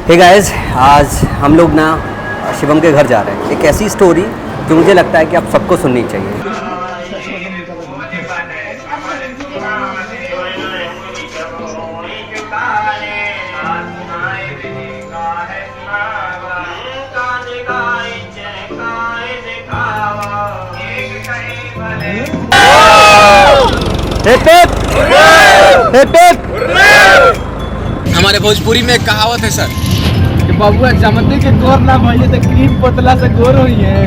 Hey guys, आज हम लोग ना शिवम के घर जा रहे हैं। एक ऐसी स्टोरी जो मुझे लगता है कि आप सबको सुननी चाहिए। हमारे भोजपुरी में एक कहावत है सर कि बबुआ जमते के गोर ना भइले तो क्रीम पोतला से गोर होई है।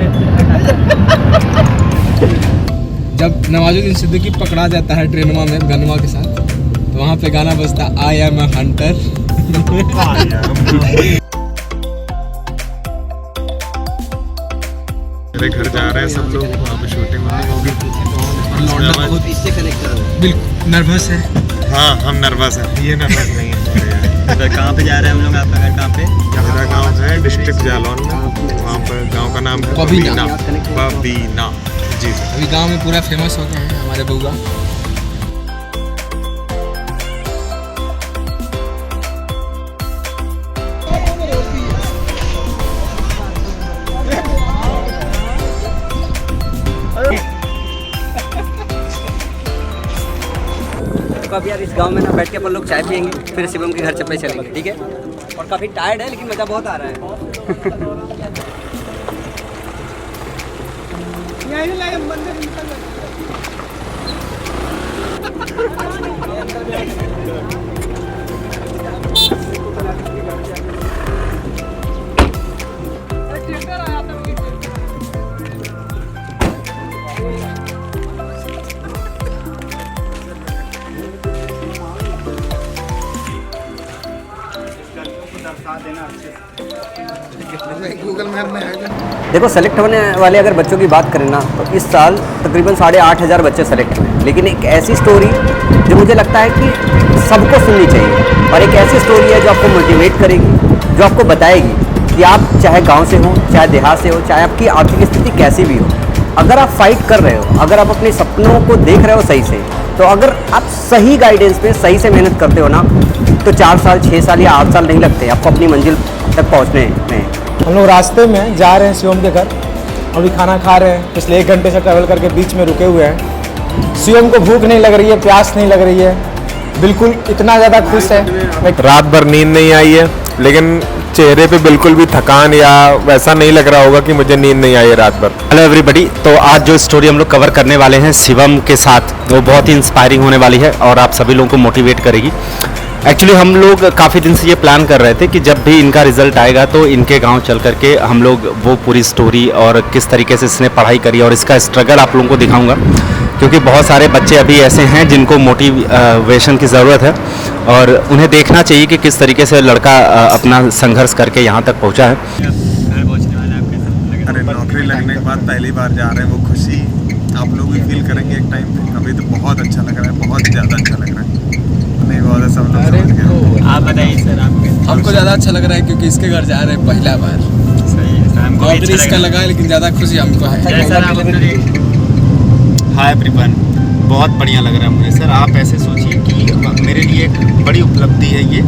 जब नवाजुद्दीन सिद्दीकी पकड़ा जाता है ट्रेनमा में गनवा के साथ, तो वहाँ पे गाना बजता आई एम अ हंटर। मेरे घर जा रहे हैं सब लोग, वहाँ पे शूटिंग होगी। इससे कनेक्ट करो। बिल्कुल नर्वस है। हाँ, हम नर्वस हैं। ये नर्वस नहीं है। तो कहाँ पे जा रहे हैं हम लोग? आपका घर कहाँ पे? मेरा गांव है डिस्ट्रिक्ट जालौन में। वहाँ पर गांव का नाम है बबीना। बबीना। जी सर। अभी गांव में पूरा फेमस हो गए हैं हमारे बउआ। तो अब यार इस गांव में ना बैठ के अपन लोग चाय पियेंगे, फिर शिवम के घर चप्पे चलेंगे, ठीक है? और काफ़ी टायर्ड है लेकिन मज़ा बहुत आ रहा है। गूगल मैप में है। देखो, सेलेक्ट होने वाले अगर बच्चों की बात करें ना, तो इस साल तकरीबन 8,500 बच्चे सेलेक्ट हुए हैं। लेकिन एक ऐसी स्टोरी जो मुझे लगता है कि सबको सुननी चाहिए, और एक ऐसी स्टोरी है जो आपको मोटिवेट करेगी, जो आपको बताएगी कि आप चाहे गांव से हो, चाहे देहात से हो, चाहे आपकी आर्थिक स्थिति कैसी भी हो, अगर आप फाइट कर रहे हो, अगर आप अपने सपनों को देख रहे हो सही से, तो अगर आप सही गाइडेंस में सही से मेहनत करते हो ना, तो 4 साल, 6 साल या 8 साल नहीं लगते आपको अपनी मंजिल तक पहुँचने में। हम लोग रास्ते में जा रहे हैं शिवम के घर, अभी खाना खा रहे हैं। पिछले 1 घंटे से ट्रैवल करके बीच में रुके हुए हैं। शिवम को भूख नहीं लग रही है, प्यास नहीं लग रही है, बिल्कुल इतना ज़्यादा खुश है। रात भर नींद नहीं आई है, लेकिन चेहरे पे बिल्कुल भी थकान या वैसा नहीं लग रहा होगा कि मुझे नींद नहीं आई है रात भर। हेलो एवरीबॉडी, तो आज जो स्टोरी हम लोग कवर करने वाले हैं शिवम के साथ, वो बहुत ही इंस्पायरिंग होने वाली है और आप सभी लोगों को मोटिवेट करेगी। एक्चुअली हम लोग काफ़ी दिन से ये प्लान कर रहे थे कि जब भी इनका रिजल्ट आएगा तो इनके गांव चल करके हम लोग वो पूरी स्टोरी और किस तरीके से इसने पढ़ाई करी और इसका स्ट्रगल आप लोगों को दिखाऊंगा, क्योंकि बहुत सारे बच्चे अभी ऐसे हैं जिनको मोटिवेशन की ज़रूरत है और उन्हें देखना चाहिए कि किस तरीके से लड़का अपना संघर्ष करके यहाँ तक पहुँचा है। अरे नौकरी लगने के बाद पहली बार जा रहे हैं, वो खुशी आप लोग भी फील करेंगे एक टाइम पे। अभी तो बहुत अच्छा लग रहा है, बहुत ज़्यादा अच्छा लग रहा है। नहीं, बहुत सब लोग समझ गए। आप बताइए सर, आपके? हमको ज़्यादा अच्छा लग रहा है क्योंकि इसके घर जा रहे हैं पहला बार। सही है सर, हमको भी नौकरी अच्छा इसका लगा है लेकिन ज़्यादा खुशी हमको है। हाय एवरीवन, बहुत बढ़िया लग रहा है मुझे सर। आप ऐसे सोचिए कि मेरे लिए एक बड़ी उपलब्धि है ये,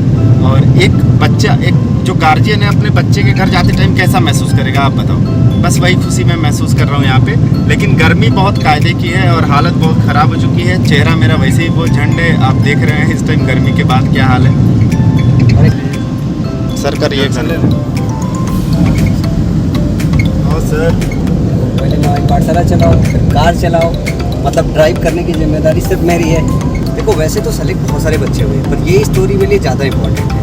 और एक बच्चा, एक जो गार्जियन है अपने बच्चे के घर जाते टाइम कैसा महसूस करेगा आप बताओ। बस वही खुशी मैं महसूस कर रहा हूँ यहाँ पे। लेकिन गर्मी बहुत कायदे की है और हालत बहुत ख़राब हो चुकी है। चेहरा मेरा वैसे ही वो झंडे आप देख रहे हैं इस टाइम गर्मी के बाद क्या हाल है सर का रिएक्शन। हाँ सर, पहले ना एक पाठशाला चलाओ, फिर कार चलाओ, मतलब ड्राइव करने की जिम्मेदारी सिर्फ मेरी है। देखो, वैसे तो सेलेक्ट बहुत सारे बच्चे हुए, पर ये स्टोरी मेरे लिए ज़्यादा इंपॉर्टेंट है।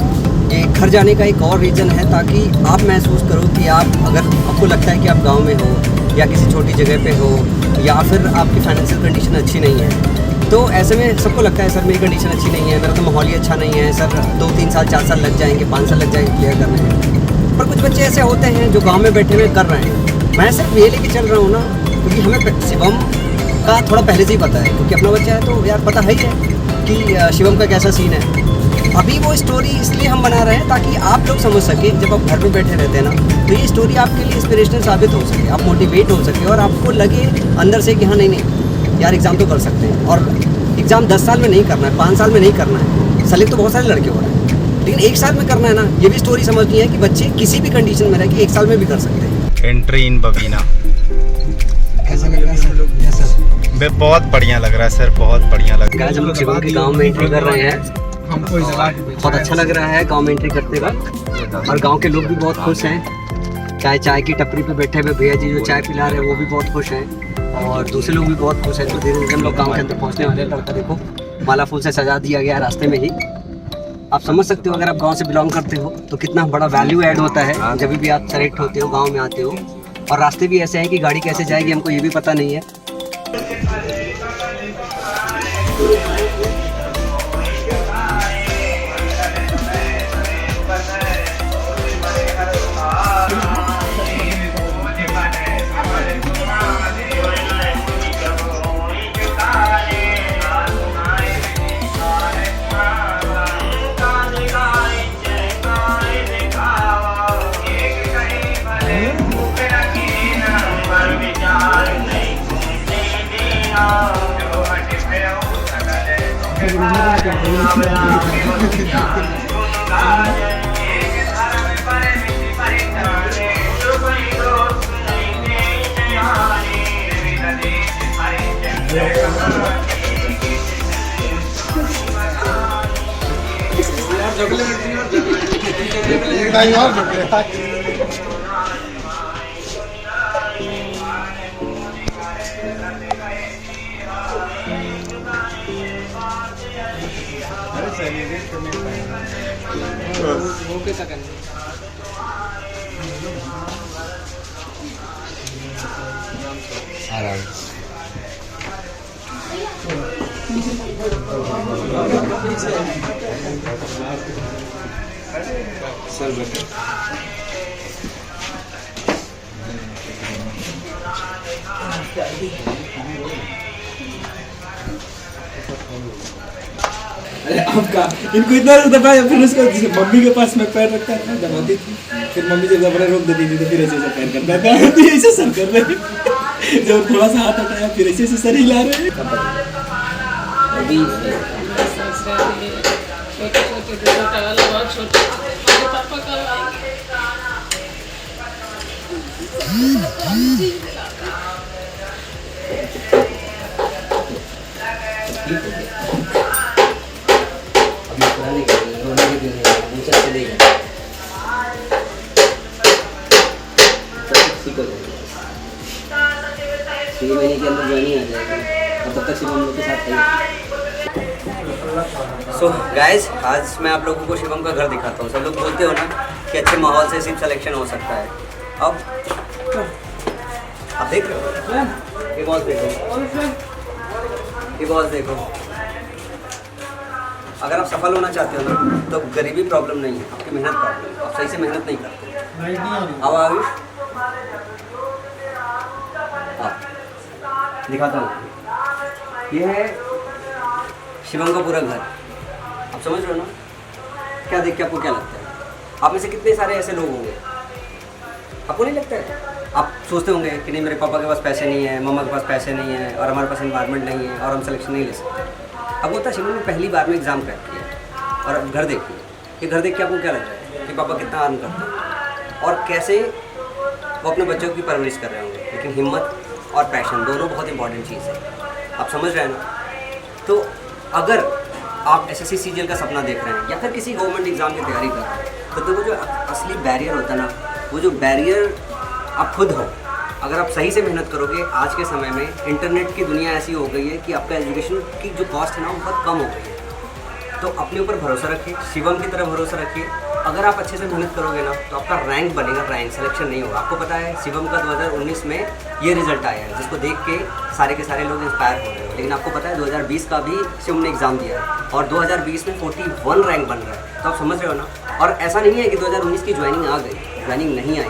ये घर जाने का एक और रीज़न है ताकि आप महसूस करो कि आप, अगर आपको लगता है कि आप गांव में हो या किसी छोटी जगह पे हो, या फिर आपकी फाइनेंशियल कंडीशन अच्छी नहीं है, तो ऐसे में सबको लगता है सर मेरी कंडीशन अच्छी नहीं है, मेरा तो माहौल ही अच्छा नहीं है सर, 2-3 साल 4 साल लग जाएंगे, 5 साल लग जाएंगे क्लियर करने में। पर कुछ बच्चे ऐसे होते हैं जो गाँव में बैठे हुए कर रहे हैं। मैं सिर्फ ये लेके चल रहा हूँ ना, क्योंकि हमें शिवम का थोड़ा पहले से ही पता है, क्योंकि अपना बच्चा है तो यार पता है ही है कि शिवम का कैसा सीन है। अभी वो स्टोरी इसलिए हम बना रहे हैं ताकि आप लोग समझ सके, जब आप घर में बैठे रहते हैं ना, तो ये स्टोरी आपके लिए इंस्पिरेशनल साबित हो सके, आप मोटिवेट हो सके और आपको लगे अंदर से कि हाँ नहीं यार एग्ज़ाम तो कर सकते हैं। और एग्ज़ाम 10 साल में नहीं करना है, 5 साल में नहीं करना है। सेलेक्ट तो बहुत सारे लड़के हो रहे हैं, लेकिन 1 साल में करना है ना, ये भी स्टोरी समझनी है कि बच्चे किसी भी कंडीशन में रह के 1 साल में भी कर सकते हैं। एंट्री इन बबीना कैसा लग रहा है सर? बे बहुत बढ़िया लग रहा है सर, बहुत बढ़िया लग रहा गाइस हम लोग शिवम के गांव में एंट्री कर रहे हैं। हमको इस जगह बहुत अच्छा लग रहा है गांव में एंट्री करते वक्त, और गांव के लोग भी बहुत खुश हैं। चाय की टपरी पे बैठे हुए भैया जी जो चाय पिला रहे हैं वो भी बहुत खुश हैं, और दूसरे लोग भी बहुत खुश हैं। तो धीरे धीरे हम लोग गाँव के अंदर पहुँचने वाले हैं। लड़का देखो माला फूल से सजा दिया गया है रास्ते में ही। आप समझ सकते हो अगर आप गांव से बिलोंग करते हो तो कितना बड़ा वैल्यू ऐड होता है जब भी आप सेलेक्ट होते हो, गांव में आते हो। और रास्ते भी ऐसे हैं कि गाड़ी कैसे जाएगी हमको ये भी पता नहीं है। अरे आपका इनको इतना दबाया, फिर उसको मम्मी के पास में पैर रखता था, दबाती थी, फिर मम्मी जब दबाने रोक देती थी तो फिर ऐसे पैर करता था, तो ऐसे सर कर रहे। जब थोड़ा सा हाथ हटाया फिर ऐसे सर हिला रहे। महीने के अंदर ज्वाइनिंग आ जाएगी और तब तक शिवम लोग के साथ सो गाइज आज मैं आप लोगों को शिवम का घर दिखाता हूँ। सब लोग बोलते हो ना कि अच्छे माहौल से सिर्फ सिलेक्शन हो सकता है। अब आप देख रहे हो ये बॉस देखो, ये बॉस देखो। अगर आप सफल होना चाहते हो ना तो गरीबी प्रॉब्लम नहीं है, आपकी मेहनत प्रॉब्लम है। आप सही से मेहनत नहीं करते। अब आयुष दिखाता हूँ, ये है शिवम का पूरा घर। आप समझ रहे हो ना? क्या देख के आपको क्या लगता है? आप में से कितने सारे ऐसे लोग होंगे, आपको नहीं लगता है? आप सोचते होंगे कि नहीं मेरे पापा के पास पैसे नहीं है, मम्मा के पास पैसे नहीं है, और हमारे पास इन्वायरमेंट नहीं है और हम सिलेक्शन नहीं ले सकते। अब होता है शिवम ने पहली बार में एग्ज़ाम क्रैक किया और अब घर देखिए, ये घर देख के आपको क्या लग रहा है कि पापा कितना अर्न करते हैं और कैसे वो अपने बच्चों की परवरिश कर रहे होंगे। लेकिन हिम्मत और पैशन दोनों बहुत इंपॉर्टेंट चीज़ है। आप समझ रहे हैं ना? तो अगर आप SSC CGL का सपना देख रहे हैं या फिर किसी गवर्नमेंट एग्ज़ाम की तैयारी कर रहे हैं तो वो जो असली बैरियर होता है ना, वो जो बैरियर आप खुद हो। अगर आप सही से मेहनत करोगे, आज के समय में इंटरनेट की दुनिया ऐसी हो गई है कि आपका एजुकेशन की जो कॉस्ट है ना वो बहुत कम हो गई है। तो अपने ऊपर भरोसा रखिए, शिवम की तरह भरोसा रखिए। अगर आप अच्छे से मेहनत करोगे ना तो आपका रैंक बनेगा, रैंक सिलेक्शन नहीं होगा। आपको पता है शिवम का 2019 में ये रिजल्ट आया है जिसको देख के सारे के सारे लोग इंस्पायर हो रहे हैं। लेकिन आपको पता है 2020 का भी शिवम ने एग्ज़ाम दिया है और 2020 में 41 रैंक बन रहा है। तो आप समझ रहे हो ना? और ऐसा नहीं है कि 2019 की ज्वाइनिंग आ गई, ज्वाइनिंग नहीं आई।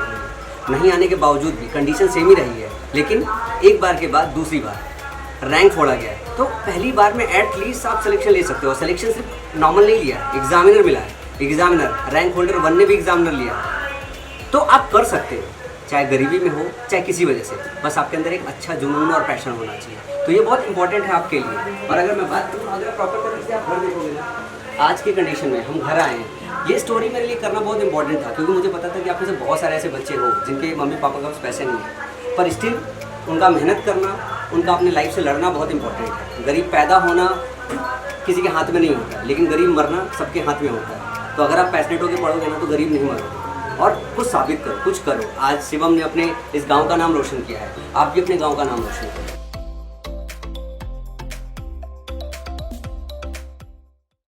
नहीं आने के बावजूद भी कंडीशन सेम ही रही है, लेकिन एक बार के बाद दूसरी बार रैंक फोड़ा गया है। तो पहली बार में एटलीस्ट आप सिलेक्शन ले सकते हो। सिलेक्शन सिर्फ नॉर्मल नहीं लिया है, एग्जामिनर मिला है, एग्जामिनर रैंक होल्डर 1 ने भी एग्जामिनर लिया है। तो आप कर सकते हो, चाहे गरीबी में हो चाहे किसी वजह से, बस आपके अंदर एक अच्छा जुनून और पैशन होना चाहिए। तो ये बहुत इंपॉर्टेंट है आपके लिए। और अगर मैं बात करूँ, अगर प्रॉपर तरीके से आप घर देखोगे ना, आज की कंडीशन में हम घर आए हैं ये स्टोरी मेरे लिए करना बहुत इंपॉर्टेंट था, क्योंकि मुझे पता था कि आप में से बहुत सारे ऐसे बच्चे हो जिनके मम्मी पापा के पास पैसे नहीं है, पर स्टिल उनका मेहनत करना, उनका अपने लाइफ से लड़ना बहुत इंपॉर्टेंट है। गरीब पैदा होना किसी के हाथ में नहीं होता है, लेकिन गरीब मरना सबके हाथ में होता है। तो अगर आप पैशनेट होकर पढ़ोगे ना तो गरीब नहीं मरोगे, और कुछ साबित करो, कुछ करो। आज शिवम ने अपने इस गांव का नाम रोशन किया है, आप भी अपने गांव का नाम रोशन करो।